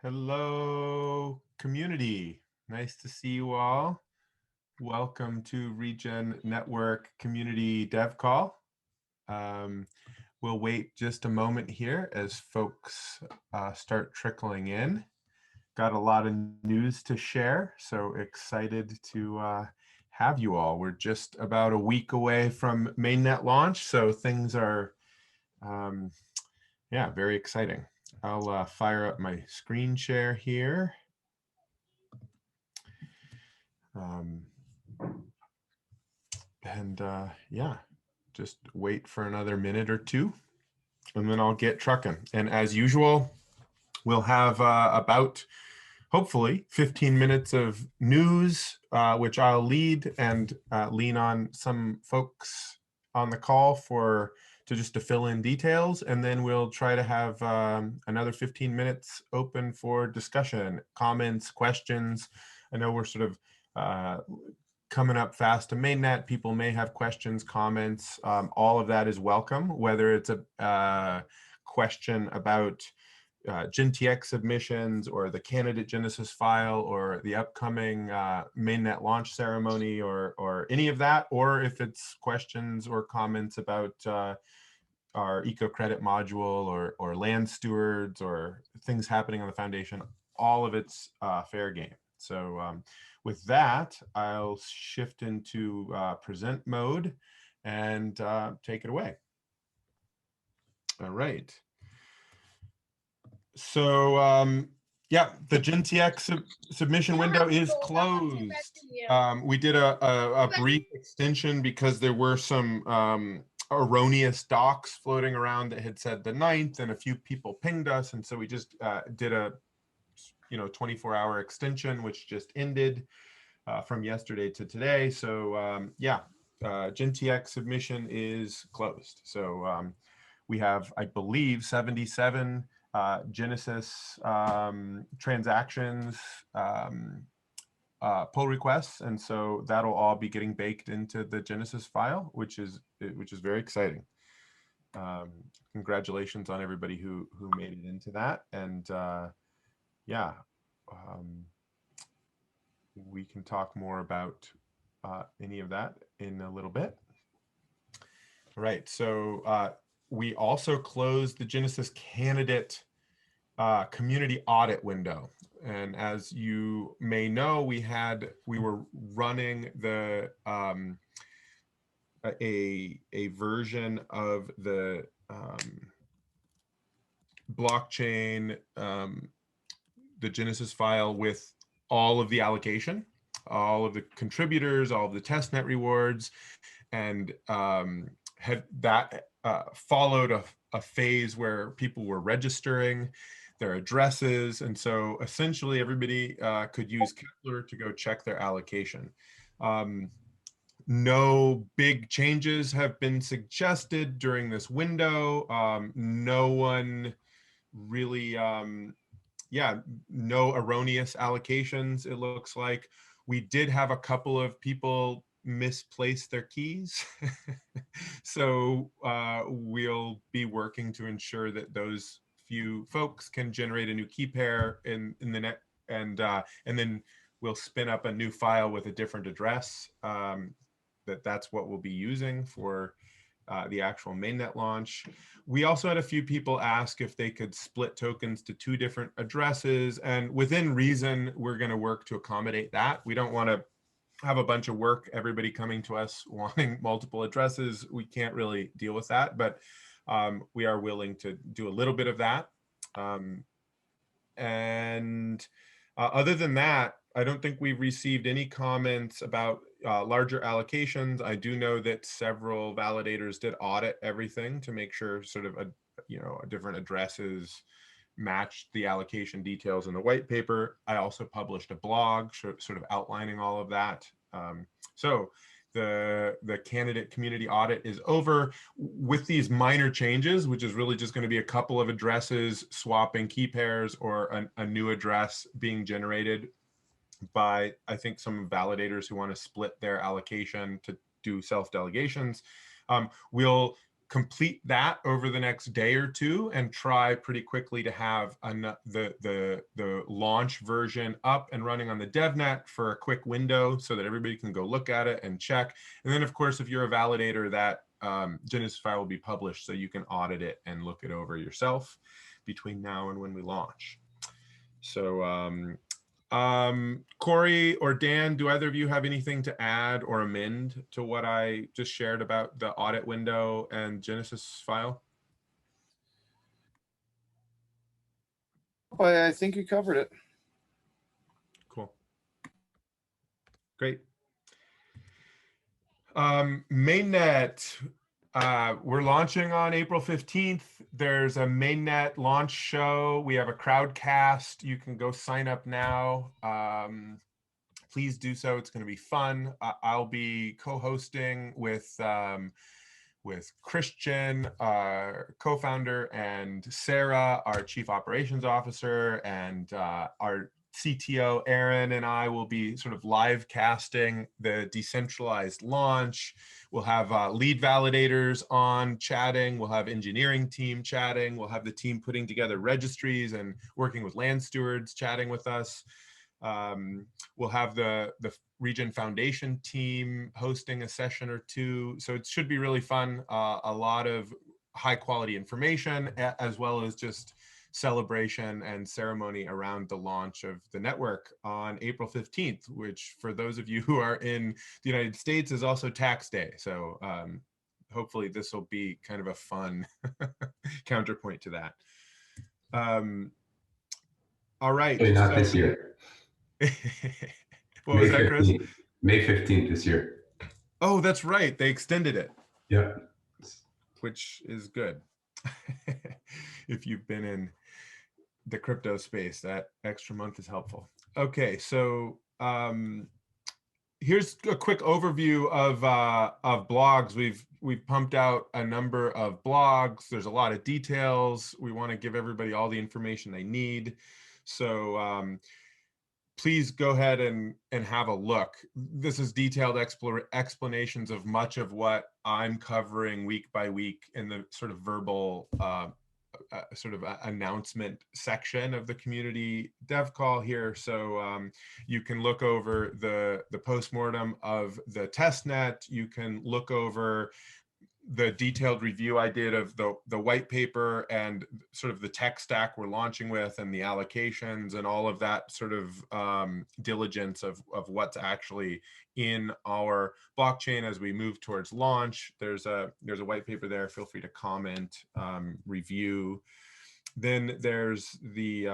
Hello, community. Nice to see you all. Welcome to Regen Network Community Dev Call. We'll wait just a moment here as folks start trickling in. Got a lot of news to share, so excited to have you all. We're just about a week away from mainnet launch, so things are, very exciting. I'll fire up my screen share here. Just wait for another minute or two, and then I'll get trucking. And as usual, we'll have about, hopefully, 15 minutes of news, which I'll lead and lean on some folks on the call to fill in details, and then we'll try to have another 15 minutes open for discussion, comments, questions. I know we're sort of coming up fast to mainnet. People may have questions, comments. All of that is welcome, whether it's a question about GenTX submissions or the candidate Genesis file or the upcoming mainnet launch ceremony or any of that, or if it's questions or comments about our eco credit module or land stewards or things happening on the foundation. All of it's fair game. So with that, I'll shift into present mode and take it away. All right. So the GenTX submission window is closed. We did a brief extension because there were some erroneous docs floating around that had said the 9th, and a few people pinged us, and so we just did a 24-hour extension, which just ended from yesterday to today. So GenTX submission is closed. So we have, I believe, 77 Genesis transactions, pull requests, and so that'll all be getting baked into the Genesis file, which is very exciting. Congratulations on everybody who made it into that, and we can talk more about any of that in a little bit. All right, so we also closed the Genesis candidate community audit window. And as you may know, we were running the a version of the blockchain, the Genesis file with all of the allocation, all of the contributors, all of the testnet rewards, and had that followed a phase where people were registering their addresses, and so essentially everybody could use Kepler to go check their allocation. No big changes have been suggested during this window. No one really, no erroneous allocations, it looks like. We did have a couple of people misplace their keys. So we'll be working to ensure that those few folks can generate a new key pair in the net, and then we'll spin up a new file with a different address. That's what we'll be using for the actual mainnet launch. We also had a few people ask if they could split tokens to 2 different addresses, and within reason, we're going to work to accommodate that. We don't want to have a bunch of work, everybody coming to us wanting multiple addresses. We can't really deal with that, but we are willing to do a little bit of that. Other than that, I don't think we've received any comments about larger allocations. I do know that several validators did audit everything to make sure sort of different addresses matched the allocation details in the white paper. I also published a blog sort of outlining all of that. So the candidate community audit is over with these minor changes, which is really just going to be a couple of addresses swapping key pairs or a new address being generated by, I think, some validators who want to split their allocation to do self-delegations. We'll complete that over the next day or two and try pretty quickly to have the launch version up and running on the DevNet for a quick window so that everybody can go look at it and check. And then, of course, if you're a validator, that Genesis file will be published so you can audit it and look it over yourself between now and when we launch. So Corey or Dan, do either of you have anything to add or amend to what I just shared about the audit window and Genesis file? Well, I think you covered it. Cool. Great. Mainnet. We're launching on April 15th. There's a mainnet launch show. We have a crowdcast. You can go sign up now. Please do so. It's going to be fun. I'll be co-hosting with Christian, our co-founder, and Sarah, our chief operations officer, and our CTO, Aaron, and I will be sort of live casting the decentralized launch. We'll have lead validators on chatting. We'll have engineering team chatting. We'll have the team putting together registries and working with land stewards chatting with us. We'll have the Regen Foundation team hosting a session or two. So it should be really fun. A lot of high quality information, as well as just celebration and ceremony around the launch of the network on April 15th, which for those of you who are in the United States is also tax day. So hopefully this will be kind of a fun counterpoint to that. All right. Not this year. What was that, Chris? May 15th this year. Oh, that's right. They extended it. Yeah. Which is good. If you've been in the crypto space, that extra month is helpful. Okay, so here's a quick overview of blogs. We've pumped out a number of blogs. There's a lot of details. We want to give everybody all the information they need. So please go ahead and have a look. This is detailed explanations of much of what I'm covering week by week in the sort of verbal announcement section of the community dev call here. So you can look over the postmortem of the testnet. You can look over the detailed review I did of the white paper and sort of the tech stack we're launching with and the allocations and all of that sort of diligence of what's actually in our blockchain as we move towards launch. There's a white paper there. Feel free to comment, review. Then there's the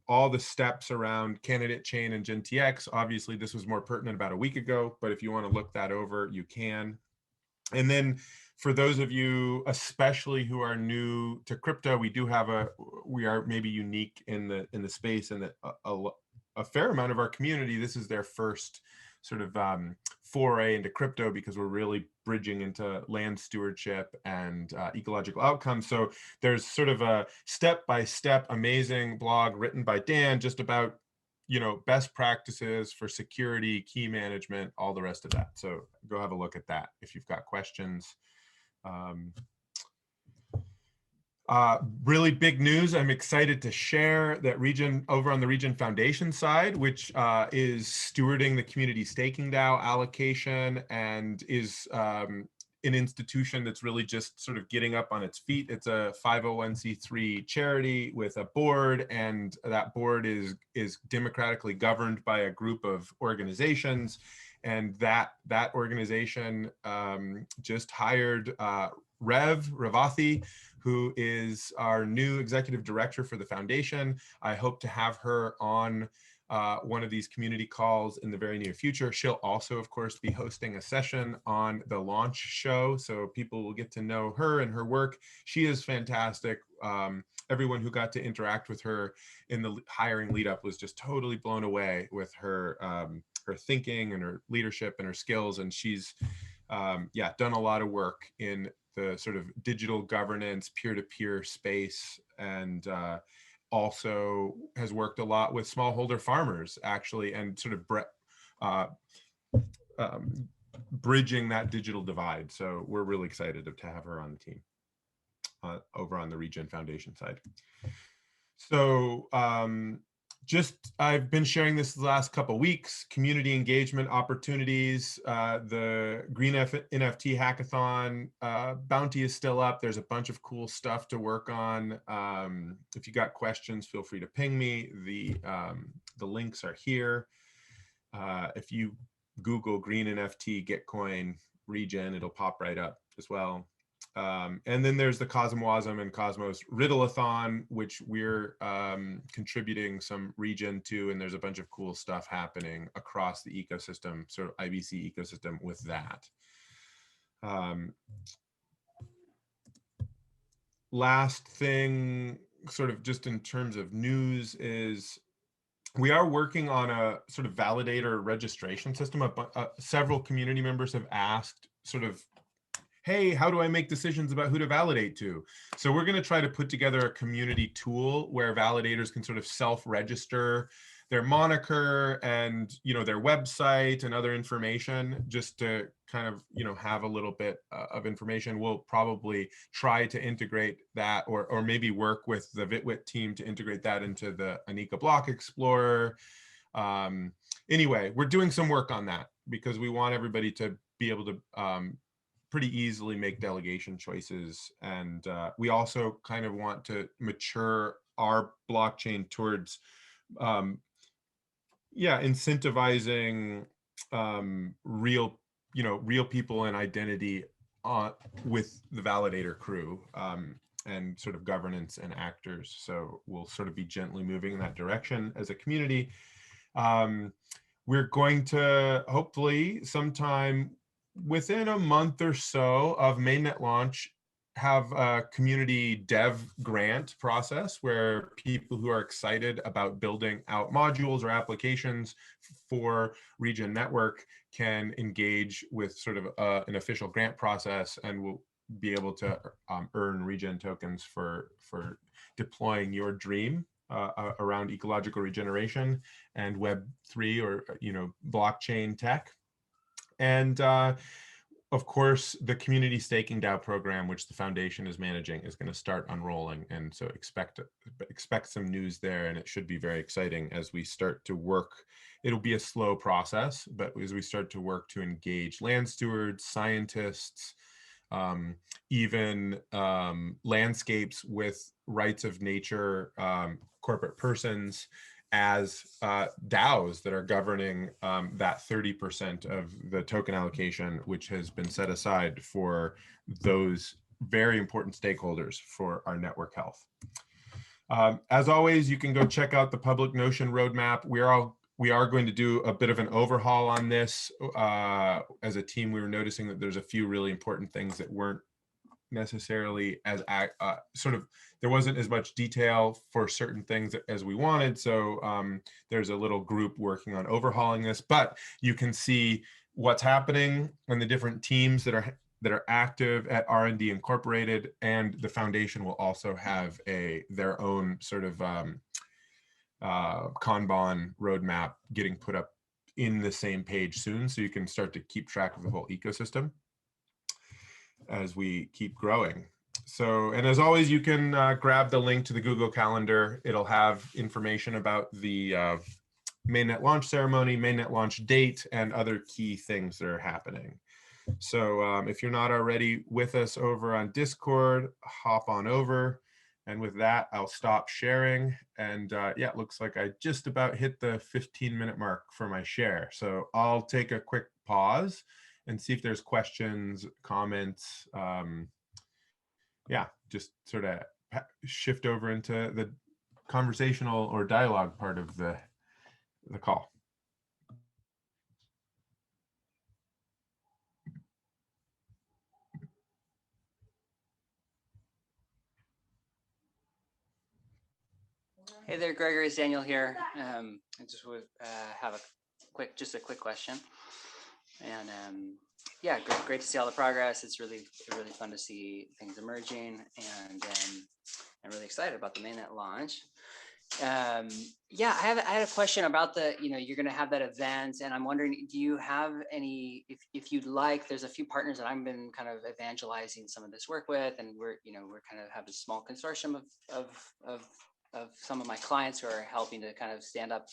all the steps around candidate chain and GenTX. Obviously, this was more pertinent about a week ago, but if you want to look that over, you can. And then for those of you, especially who are new to crypto, we are maybe unique in the space, and that a fair amount of our community, this is their first sort of foray into crypto, because we're really bridging into land stewardship and ecological outcomes. So there's sort of a step-by-step amazing blog written by Dan just about, best practices for security, key management, all the rest of that. So go have a look at that if you've got questions. Really big news. I'm excited to share that Regen, over on the Regen Foundation side, which is stewarding the community staking DAO allocation and is an institution that's really just sort of getting up on its feet. It's a 501c3 charity with a board, and that board is democratically governed by a group of organizations. And that organization just hired Revathi, who is our new executive director for the foundation. I hope to have her on one of these community calls in the very near future. She'll also, of course, be hosting a session on the launch show, so people will get to know her and her work. She is fantastic. Everyone who got to interact with her in the hiring lead up was just totally blown away with her her thinking and her leadership and her skills. And she's done a lot of work in the sort of digital governance, peer-to-peer space, and also has worked a lot with smallholder farmers, actually, and sort of bridging that digital divide. So we're really excited to have her on the team. over on the Regen Foundation side. So I've been sharing this the last couple of weeks, community engagement opportunities, the Green NFT Hackathon bounty is still up. There's a bunch of cool stuff to work on. If you got questions, feel free to ping me. The links are here. If you Google Green NFT, Gitcoin, Regen, it'll pop right up as well. And then there's the Cosmwasm and Cosmos Riddle-a-thon, which we're contributing some Regen to, and there's a bunch of cool stuff happening across the ecosystem, sort of IBC ecosystem with that. Last thing, sort of just in terms of news, is we are working on a sort of validator registration system. Several community members have asked sort of, hey, how do I make decisions about who to validate to? So we're going to try to put together a community tool where validators can sort of self-register their moniker and, you know, their website and other information, just to kind of, you know, have a little bit of information. We'll probably try to integrate that, or maybe work with the Vitwit team to integrate that into the Anika Block Explorer. Anyway, we're doing some work on that because we want everybody to be able to pretty easily make delegation choices. And we also kind of want to mature our blockchain towards incentivizing real people and identity with the validator crew, and sort of governance and actors. So we'll sort of be gently moving in that direction as a community. We're going to hopefully sometime within a month or so of mainnet launch have a community dev grant process where people who are excited about building out modules or applications for Regen Network can engage with sort of an official grant process, and will be able to earn Regen tokens for deploying your dream around ecological regeneration and Web3, or, you know, blockchain tech. And of course, the community staking DAO program, which the foundation is managing, is going to start unrolling. And so expect some news there, and it should be very exciting as we start to work. It'll be a slow process, but as we start to work to engage land stewards, scientists, even landscapes with rights of nature, corporate persons, as DAOs that are governing that 30% of the token allocation, which has been set aside for those very important stakeholders for our network health. As always, you can go check out the public Notion roadmap. We are going to do a bit of an overhaul on this. As a team, we were noticing that there's a few really important things that weren't necessarily as there wasn't as much detail for certain things as we wanted. So there's a little group working on overhauling this, but you can see what's happening and the different teams that are active at R&D Incorporated, and the foundation will also have their own sort of Kanban roadmap getting put up in the same page soon, so you can start to keep track of the whole ecosystem as we keep growing. So, and as always, you can grab the link to the Google Calendar. It'll have information about the mainnet launch ceremony, mainnet launch date, and other key things that are happening. So if you're not already with us over on Discord, hop on over. And with that, I'll stop sharing. And yeah, it looks like I just about hit the 15-minute mark for my share. So I'll take a quick pause and see if there's questions, comments. Yeah, just sort of shift over into the conversational or dialogue part of the call. Hey there, Gregory. It's Daniel here. I just would have a quick question. And yeah, great to see all the progress. It's really fun to see things emerging, and I'm really excited about the mainnet launch. Yeah, I had a question about the, you're going to have that event, and I'm wondering, do you have any, if you'd like, there's a few partners that I've been kind of evangelizing some of this work with, and we're kind of have a small consortium of some of my clients who are helping to kind of stand up,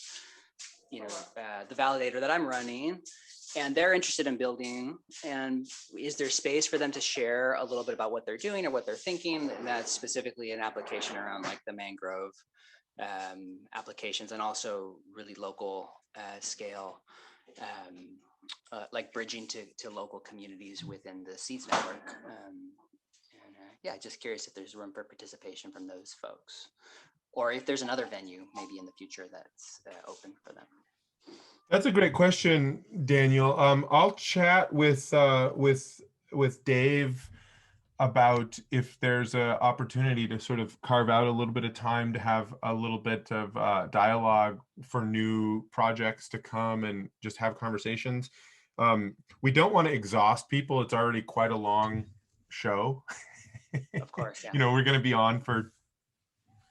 the validator that I'm running, and they're interested in building. And is there space for them to share a little bit about what they're doing or what they're thinking? And that's specifically an application around like the mangrove applications, and also really local scale, like bridging to local communities within the Seeds network. Yeah, just curious if there's room for participation from those folks, or if there's another venue maybe in the future that's open for them. That's a great question, Daniel. I'll chat with Dave about if there's an opportunity to sort of carve out a little bit of time to have a little bit of dialogue for new projects to come and just have conversations. We don't want to exhaust people. It's already quite a long show. Of course, yeah. We're going to be on for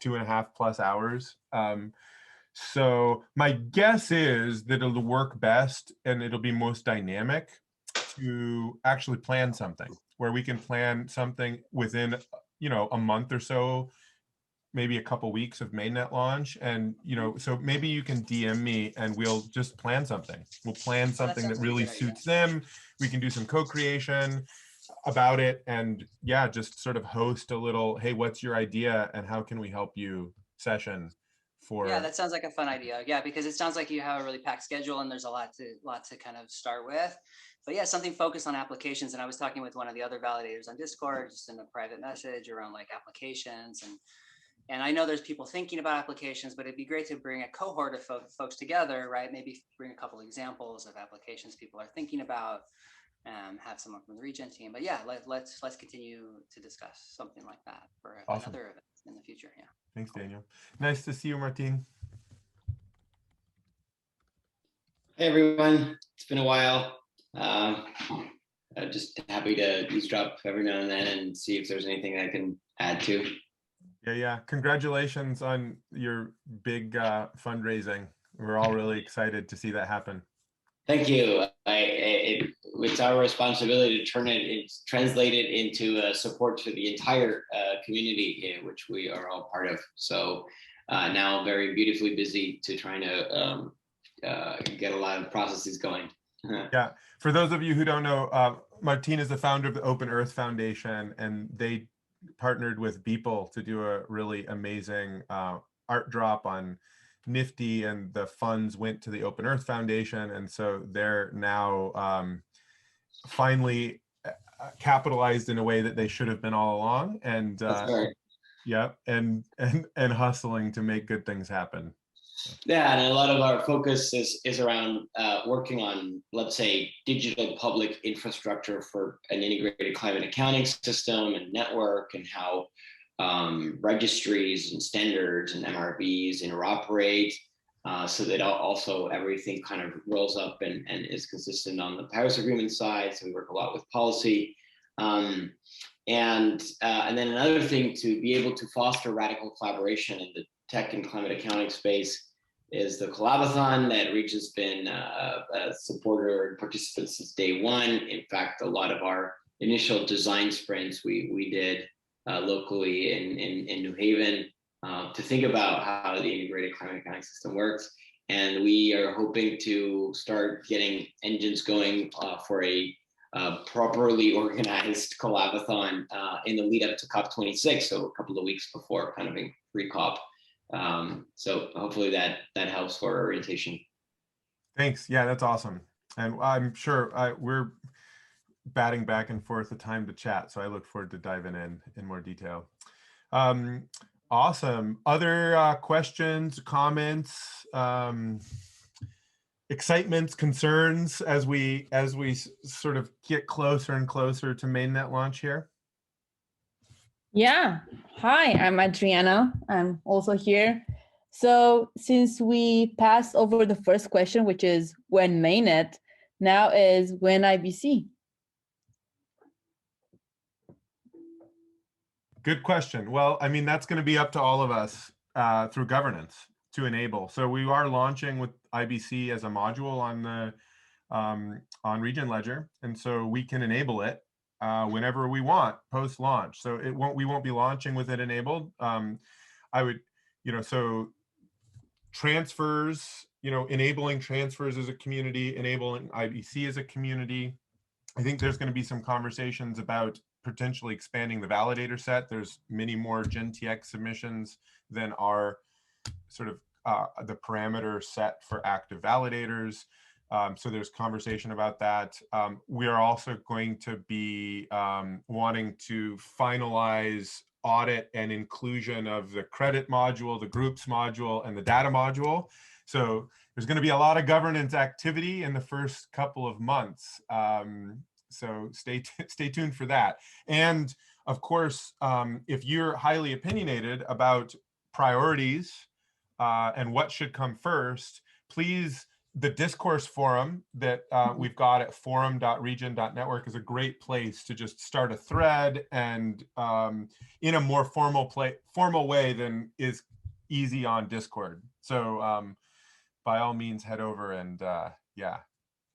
2.5+ hours. So my guess is that it'll work best and it'll be most dynamic to actually plan something where we can plan something within, a month or so, maybe a couple weeks of mainnet launch. And, so maybe you can DM me and we'll just plan something. We'll plan something that really suits them. We can do some co-creation about it, and yeah, just sort of host a little, hey, what's your idea and how can we help you session for. Yeah, that sounds like a fun idea. Yeah, because it sounds like you have a really packed schedule and there's a lot to kind of start with. But yeah, something focused on applications. And I was talking with one of the other validators on Discord, just in a private message around like applications. And I know there's people thinking about applications, but it'd be great to bring a cohort of folks together, right? Maybe bring a couple examples of applications people are thinking about, have someone from the Regen team. But yeah, let's continue to discuss something like that for Awesome. Another event in the future. Yeah. Thanks, Daniel. Nice to see you, Martin. Hey, everyone. It's been a while. Just happy to eavesdrop every now and then and see if there's anything I can add to. Yeah. Congratulations on your big fundraising. We're all really excited to see that happen. Thank you. It's our responsibility to translate it into support for the entire community, which we are all part of. So now very beautifully busy to trying to get a lot of processes going. Yeah, for those of you who don't know, Martin is the founder of the Open Earth Foundation, and they partnered with Beeple to do a really amazing art drop on Nifty, and the funds went to the Open Earth Foundation, and so they're now finally capitalized in a way that they should have been all along, and yeah, and hustling to make good things happen. Yeah, and a lot of our focus is around working on, let's say, digital public infrastructure for an integrated climate accounting system and network, and how registries and standards and MRBs interoperate, so that also everything kind of rolls up and is consistent on the Paris Agreement side. So we work a lot with policy. And then another thing, to be able to foster radical collaboration in the tech and climate accounting space, is the Collabothon that Regen's been a supporter and participant since day one. In fact, a lot of our initial design sprints we did locally in New Haven to think about how the integrated climate accounting system works. And we are hoping to start getting engines going for a properly organized Collabothon in the lead up to COP26, so a couple of weeks before, kind of a pre-COP. So hopefully that helps for orientation. Thanks. Yeah, that's awesome. And I'm sure we're batting back and forth the time to chat, so I look forward to diving in more detail. Awesome. Other questions, comments, excitements, concerns as we sort of get closer and closer to mainnet launch here? Yeah. Hi, I'm Adriana. I'm also here. So since we passed over the first question, which is when mainnet, now is when IBC? Good question. Well, I mean, that's going to be up to all of us. through governance to enable. So we are launching with IBC as a module on the on Regen Ledger, and so we can enable it whenever we want post launch. So we won't be launching with it enabled. I would, so transfers, enabling transfers as a community, enabling IBC as a community. I think there's going to be some conversations about potentially expanding the validator set. There's many more GenTX submissions than are sort of the parameter set for active validators. So there's conversation about that. We are also going to be wanting to finalize audit and inclusion of the credit module, the groups module, and the data module. So there's going to be a lot of governance activity in the first couple of months. So stay tuned for that. And of course, if you're highly opinionated about priorities and what should come first, please, the discourse forum that we've got at forum.regen.network is a great place to just start a thread and in a more formal way than is easy on Discord. So by all means, head over and yeah,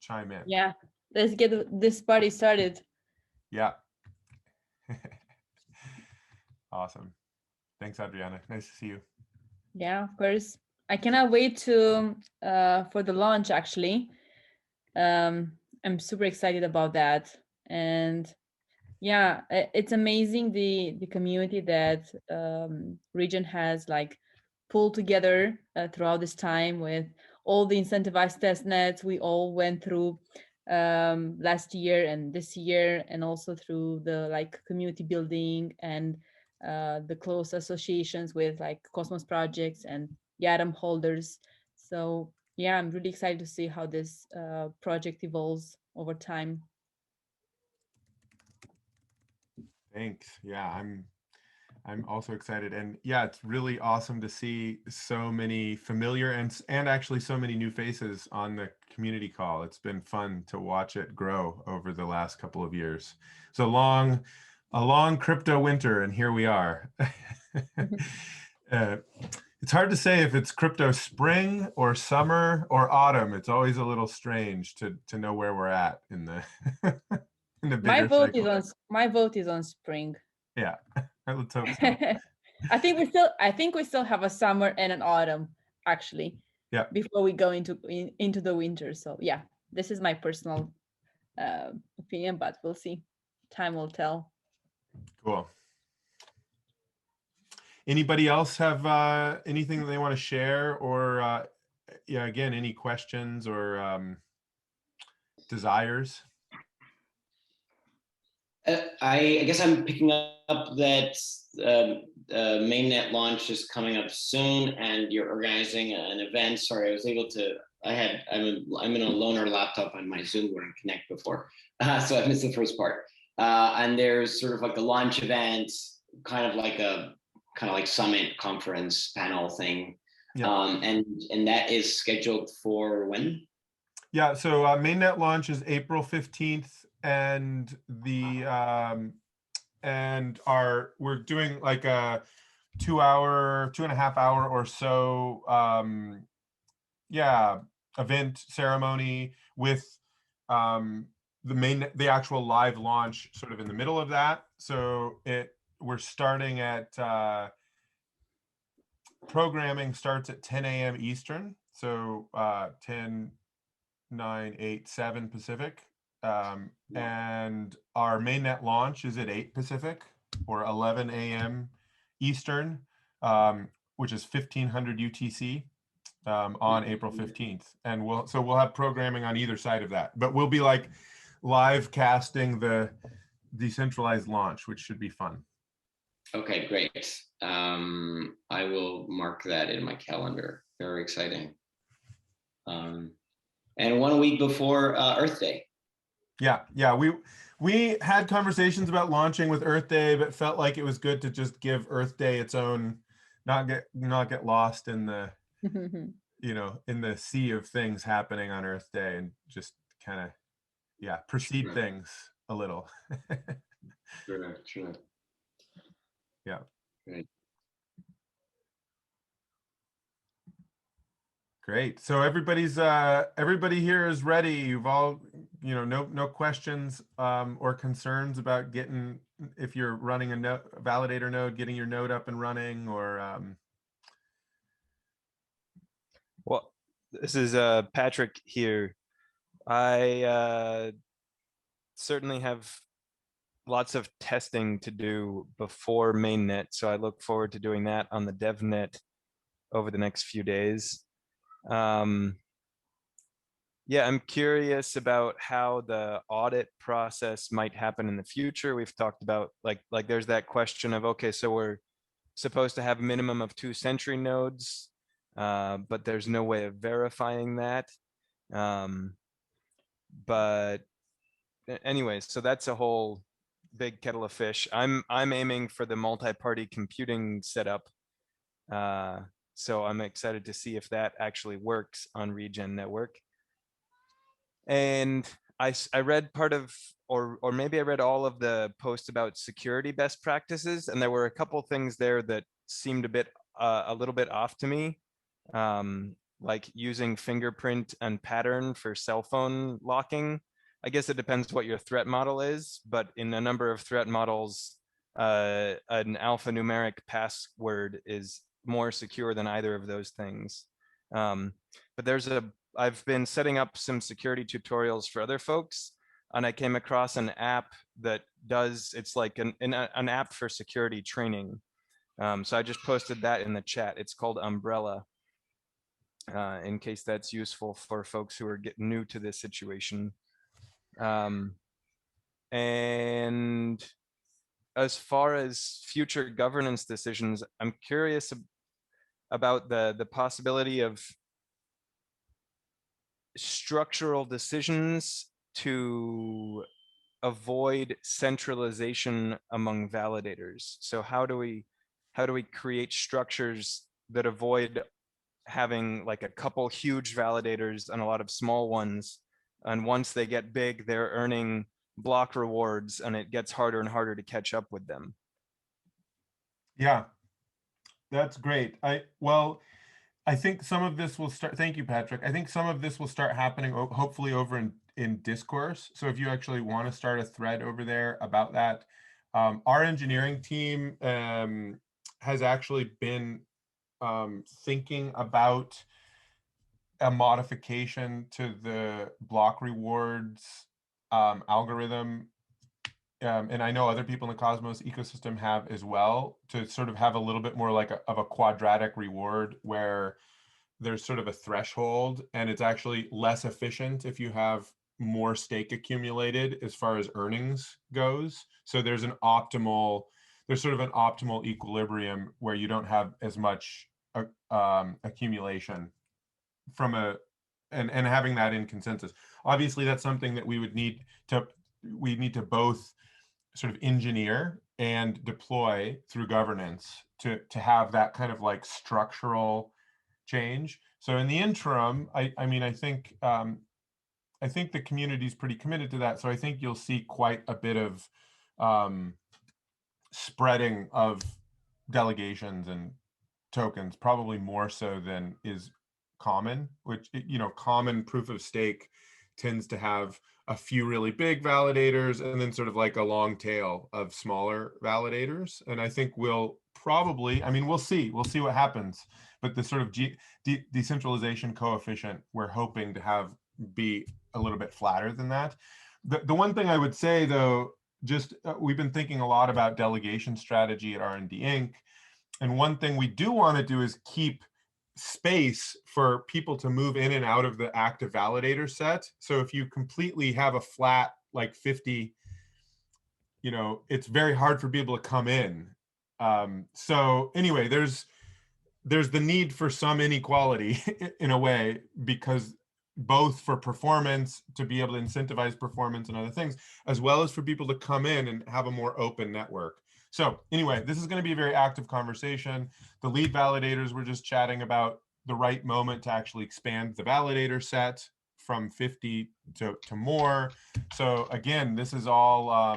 chime in. Yeah, let's get this party started. Yeah. Awesome. Thanks, Adriana. Nice to see you. Yeah, of course. I cannot wait to for the launch, actually. I'm super excited about that. And yeah, it's amazing the community that Regen has like pulled together throughout this time with all the incentivized test nets we all went through last year and this year, and also through the like community building and the close associations with like Cosmos projects and YATM holders. So yeah, I'm really excited to see how this project evolves over time. Thanks. Yeah, I'm also excited, and yeah, it's really awesome to see so many familiar and actually so many new faces on the community call. It's been fun to watch it grow over the last couple of years. So a long crypto winter, and here we are. It's hard to say if it's crypto spring or summer or autumn. It's always a little strange to know where we're at in the in the bigger cycle. My vote is on spring. Yeah, let's hope so. I think we still have a summer and an autumn, actually. Yeah. Before we go into the winter. So yeah, this is my personal opinion, but we'll see. Time will tell. Cool. Anybody else have anything that they want to share, or yeah, again, any questions or desires? I guess I'm picking up that mainnet launch is coming up soon, and you're organizing an event. Sorry, I was able to. I'm in a loaner laptop on my Zoom wouldn't connect before, so I missed the first part. And there's sort of like a launch event, kind of like summit conference panel thing. Yeah. Mm-hmm. And that is scheduled for when? Yeah, so mainnet launch is April 15th, and we're doing like a 2.5 hour or so event ceremony with the actual live launch sort of in the middle of that. So we're starting at programming starts at 10 a.m. Eastern, so 10, 9, 8, 7 Pacific. And our mainnet launch is at 8 Pacific or 11 a.m. Eastern, which is 1500 UTC on April 15th. And we'll have programming on either side of that, but we'll be like live casting the decentralized launch, which should be fun. Okay, great. I will mark that in my calendar. Very exciting. And 1 week before Earth Day. Yeah. We had conversations about launching with Earth Day, but felt like it was good to just give Earth Day its own, not get lost in the in the sea of things happening on Earth Day, and just kind of precede things a little. Sure. Yeah. Great. Great. So everybody here is ready. You've all, no questions or concerns about getting, if you're running a validator node, getting your node up and running, or Well, this is Patrick here. I certainly have lots of testing to do before mainnet, so I look forward to doing that on the DevNet over the next few days. Yeah, I'm curious about how the audit process might happen in the future. We've talked about like there's that question of, okay, so we're supposed to have a minimum of 2 Sentry nodes, but there's no way of verifying that. But anyways, so that's a whole big kettle of fish. I'm aiming for the multi-party computing setup. So I'm excited to see if that actually works on Regen Network. And I read part of, or maybe I read all of the posts about security best practices, and there were a couple things there that seemed a little bit off to me, like using fingerprint and pattern for cell phone locking. I guess it depends what your threat model is, but in a number of threat models, an alphanumeric password is more secure than either of those things. But I've been setting up some security tutorials for other folks, and I came across an app that it's like an app for security training. So I just posted that in the chat. It's called Umbrella, in case that's useful for folks who are getting new to this situation. And as far as future governance decisions, I'm curious about the possibility of structural decisions to avoid centralization among validators. So how do we create structures that avoid having like a couple huge validators and a lot of small ones, and once they get big, they're earning block rewards and it gets harder and harder to catch up with them? yeah, that's great. I think some of this will start. Thank you, Patrick. I think some of this will start happening, hopefully, over in discourse. So if you actually want to start a thread over there about that, our engineering team has actually been thinking about a modification to the block rewards algorithm. And I know other people in the Cosmos ecosystem have as well, to sort of have a little bit more like of a quadratic reward where there's sort of a threshold, and it's actually less efficient if you have more stake accumulated as far as earnings goes. So there's sort of an optimal equilibrium where you don't have as much accumulation from and having that in consensus. Obviously, that's something that we need to both sort of engineer and deploy through governance to have that kind of like structural change. So in the interim, I think the community is pretty committed to that. So I think you'll see quite a bit of spreading of delegations and tokens, probably more so than is common, which, common proof of stake tends to have a few really big validators and then sort of like a long tail of smaller validators. And I think we'll see what happens. But the sort of decentralization coefficient we're hoping to have be a little bit flatter than that. The one thing I would say, though, just we've been thinking a lot about delegation strategy at R&D Inc. And one thing we do want to do is keep space for people to move in and out of the active validator set. So if you completely have a flat like 50, it's very hard for people to come in. So anyway, there's the need for some inequality in a way, because both for performance, to be able to incentivize performance and other things, as well as for people to come in and have a more open network. So anyway, this is going to be a very active conversation. The lead validators were just chatting about the right moment to actually expand the validator set from 50 to more. So again, this is all,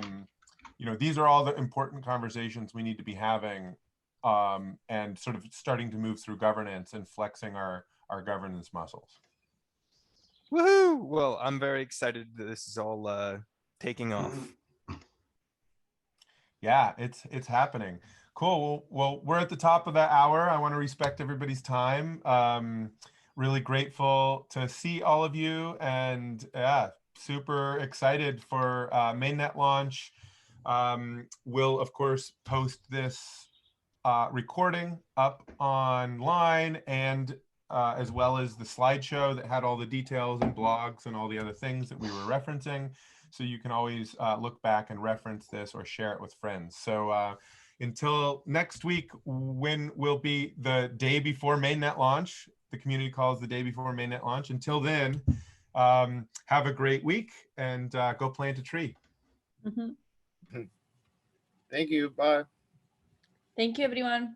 these are all the important conversations we need to be having, and sort of starting to move through governance and flexing our our governance muscles. Woohoo! Well, I'm very excited that this is all taking off. Yeah, it's happening. Cool. Well, we're at the top of the hour. I want to respect everybody's time. Really grateful to see all of you, and yeah, super excited for mainnet launch. We'll of course post this recording up online, and as well as the slideshow that had all the details and blogs and all the other things that we were referencing. So you can always look back and reference this or share it with friends. So until next week, when will be the day before mainnet launch, the community calls the day before mainnet launch. Until then, have a great week, and go plant a tree. Mm-hmm. Thank you. Bye. Thank you, everyone.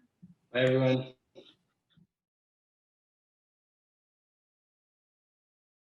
Bye, everyone.